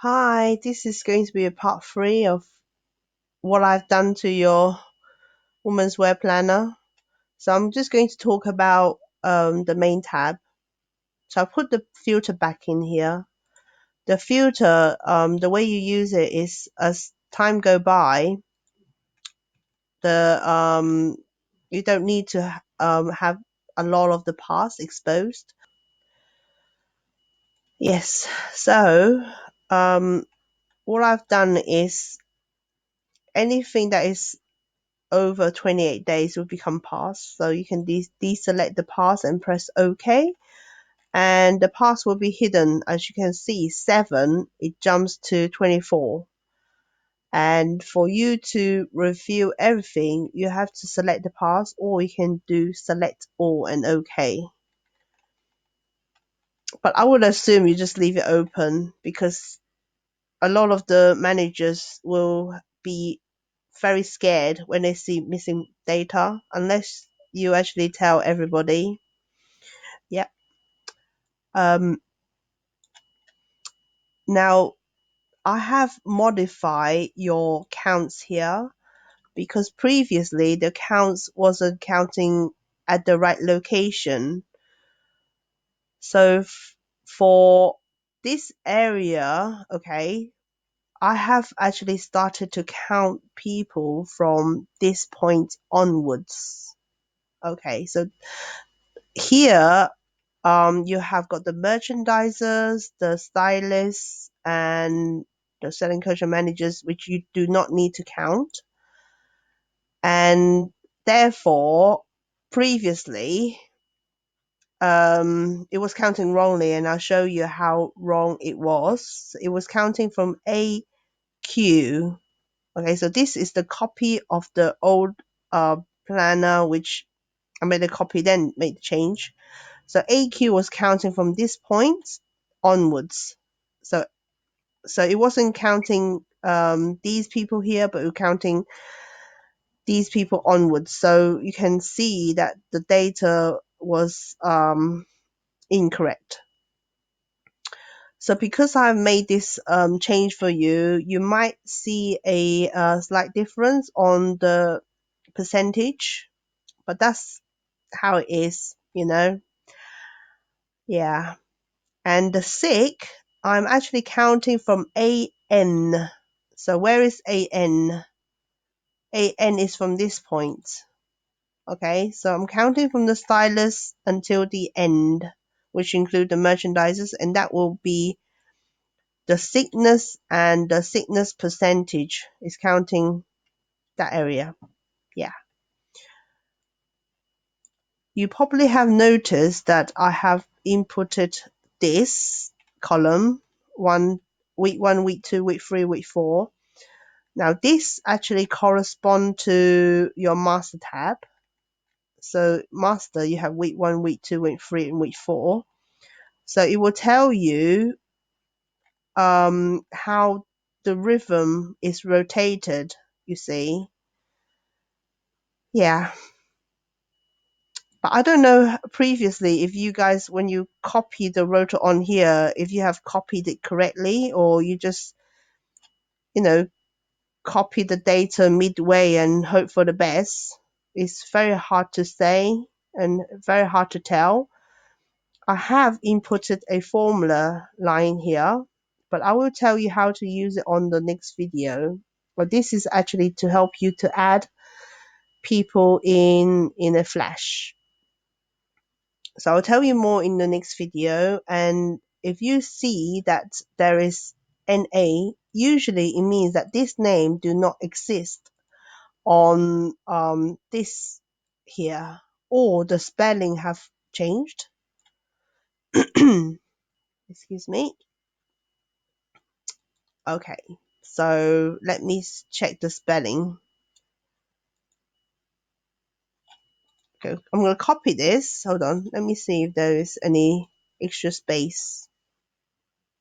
Hi, this is going to be a part 3 of what I've done to your women's wear planner. So I'm just going to talk about the main tab. So I put the filter back in here. The filter, the way you use it is as time go by, the you don't need to have a lot of the parts exposed. Yes. So what I've done is anything that is over 28 days will become pass. So you can deselect the pass and press OK. And the pass will be hidden. As you can see, 7, it jumps to 24. And for you to review everything, you have to select the pass, or you can do select all and OK. But I would assume you just leave it open because a lot of the managers will be very scared when they see missing data unless you actually tell everybody. Yeah. Um, Now I have modified your counts here because previously the counts wasn't counting at the right location. So for this area, okay, I have actually started to count people from this point onwards. Okay, so here you have got the merchandisers, the stylists, and the selling culture managers, which you do not need to count. And therefore, previously, it was counting wrongly, and I'll show you how wrong it was. It was counting from AQ. Okay, so this is the copy of the old planner, which I made a copy, then made the change. So AQ was counting from this point onwards. So it wasn't counting these people here, but it was counting these people onwards. So you can see that the data was incorrect. So because I've made this change for you, you might see a slight difference on the percentage, but that's how it is. Yeah. And the sick, I'm actually counting from AN. So where is AN? AN is from this point. Okay, so I'm counting from the stylus until the end, which include the merchandisers, and that will be the sickness, and the sickness percentage is counting that area. Yeah. You probably have noticed that I have inputted this column, week 1, week 2, week 3, week 4. Now this actually correspond to your master tab. So master, you have week 1, week 2, week 3, and week 4. So it will tell you how the rhythm is rotated, you see. Yeah. But I don't know previously if you guys, when you copy the rotor on here, if you have copied it correctly, or you just, you know, copy the data midway and hope for the best. It's very hard to say and very hard to tell. I have inputted a formula line here, but I will tell you how to use it on the next video. But this is actually to help you to add people in a flash. So I'll tell you more in the next video. And if you see that there is NA, usually it means that this name do not exist on this here, or the spelling have changed. Excuse me. Okay, so let me check the spelling. Okay, I'm going to copy this. Hold on, let me see if there is any extra space.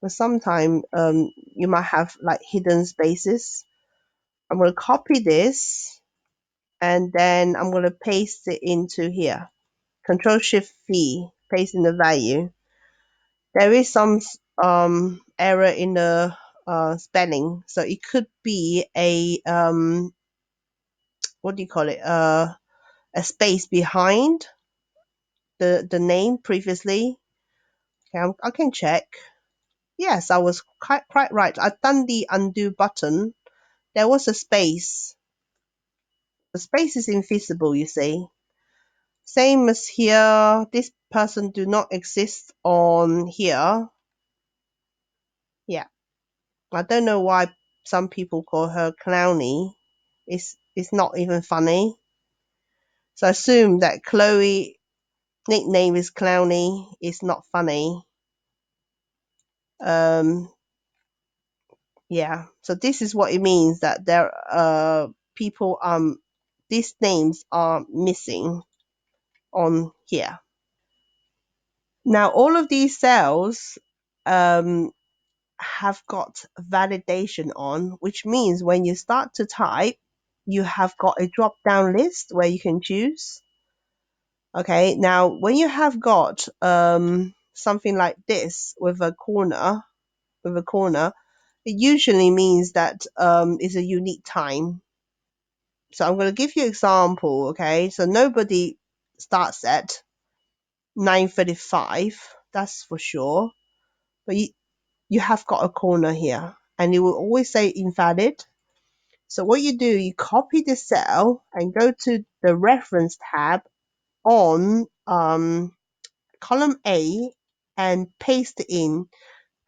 But sometimes you might have like hidden spaces. I'm going to copy this, and then I'm going to paste it into here. Control Shift V, paste in the value. There is some error in the spelling. So it could be a what do you call it? A space behind the name previously. Okay, I can check. Yes, I was quite right. I've done the undo button. There was a space. The space is invisible, you see. Same as here. This person do not exist on here. Yeah. I don't know why some people call her Clowny. It's not even funny. So I assume that Chloe nickname is Clowny. It's not funny. Um, yeah. So this is what it means that there people these names are missing on here. Now all of these cells um have got validation on, which means when you start to type, you have got a drop down list where you can choose. Okay, now when you have got something like this with a corner, it usually means that it's a unique time. So I'm going to give you an example. Okay, so nobody starts at 9:35, that's for sure. But you have got a corner here, and it will always say invalid. So what you do, you copy the cell and go to the reference tab on column A and paste in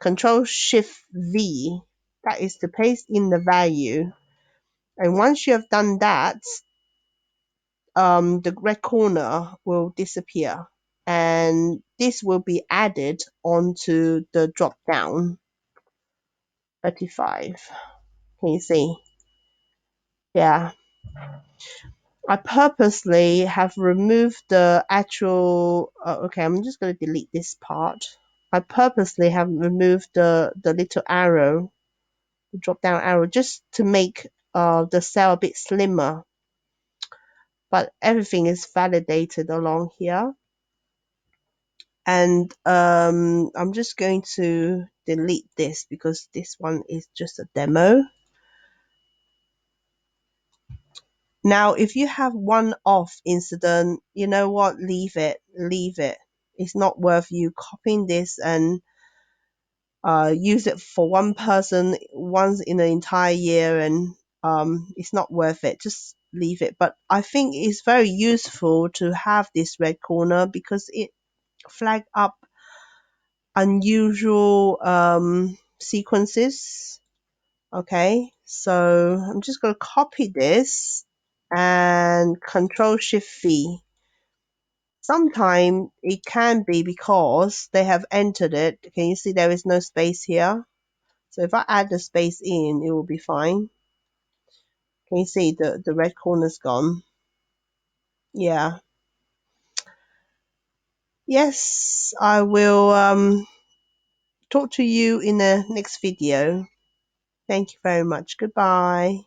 Control Shift V. That is to paste in the value. And once you have done that, the red corner will disappear. And this will be added onto the drop down 35. Can you see? Yeah. I purposely have removed the actual. Okay, I'm just going to delete this part. I purposely have removed the little arrow, the drop down arrow, just to make the cell a bit slimmer. But everything is validated along here. And I'm just going to delete this because this one is just a demo. Now, if you have one off incident, you know what? Leave it. Leave it. It's not worth you copying this and use it for one person once in an entire year, and it's not worth it. Just leave it. But I think it's very useful to have this red corner because it flag up unusual sequences. Okay, so I'm just going to copy this and Control Shift V. Sometimes it can be because they have entered it. Can you see there is no space here? So if I add the space in, it will be fine. Can you see the red corner's gone? Yeah. Yes, I will talk to you in the next video. Thank you very much. Goodbye.